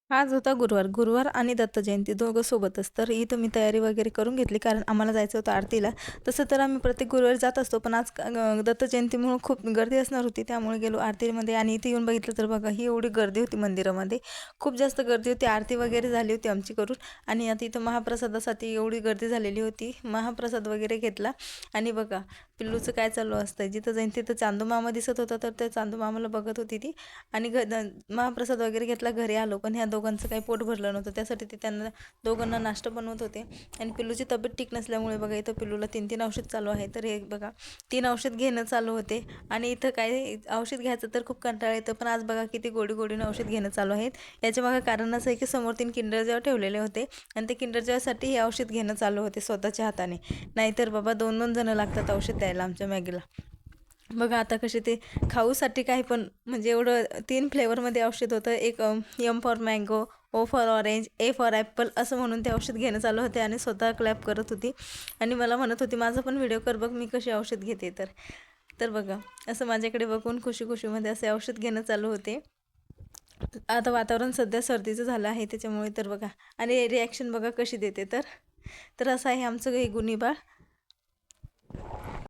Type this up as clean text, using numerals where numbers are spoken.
आज होता गुरुवार आणि दत्त जयंती दोघं सोबतच. तर इथं मी तयारी वगैरे करून घेतली, कारण आम्हाला जायचं होतं आरतीला. तसं तर आम्ही प्रत्येक गुरुवारी जात असतो, पण आज दत्त जयंतीमुळं खूप गर्दी असणार होती, त्यामुळे गेलो आरतीमध्ये. आणि इथे येऊन बघितलं तर बघा, ही एवढी गर्दी होती मंदिरामध्ये, खूप जास्त गर्दी होती. आरती वगैरे झाली होती आमची करून, आणि आता इथं महाप्रसादासाठी एवढी गर्दी झालेली होती. महाप्रसाद वगैरे घेतला, आणि बघा पिल्लूचं काय चालू असतं. जिथं जाईन तिथं चांदूमामा दिसत होता, तर त्या चांदूमामाला बघत होती ती. आणि महाप्रसाद वगैरे घेतला, घरी आलो. पण ह्या दोघांचं काही पोट भरलं नव्हतं, त्यासाठी ते त्यांना दोघांना नाश्ता बनवत होते. आणि पिल्लूची तब्येत ठीक नसल्यामुळे बघा इथं पिल्लूला 3 औषध चालू आहे. तर हे बघा 3 औषध घेणं चालू होते. आणि इथं काय औषध घ्यायचं तर खूप कंटाळा येतं, पण आज बघा किती गोडी गोडीनं औषध घेणं चालू आहेत. याच्या मागं कारण असं आहे की समोर 3 किंडर जॉय ठेवलेले होते, आणि ते किंडर जॉयसाठी हे औषध घेणं चालू होते स्वतःच्या हाताने. नाहीतर बाबा 2-2 जणं लागतात औषध द्यायला आमच्या मॅगीला. बघा आता कसे ते खाऊसाठी काही पण, म्हणजे एवढं 3 फ्लेवरमध्ये औषध होतं. एक M for mango, O for orange, A for apple असं म्हणून ते औषध घेणं चालू होते. आणि स्वतः क्लॅप करत होती, आणि मला म्हणत होती माझा पण व्हिडिओ कर बघ मी कशी औषध घेते. तर बघा असं माझ्याकडे बघून खुशी खुशीमध्ये असे औषध घेणं चालू होते. आता वातावरण सध्या सर्दीचं झालं आहे त्याच्यामुळे. तर बघा, आणि रिॲक्शन बघा कशी देते. तर असं आहे आमचं हे गुन्हेबाळ.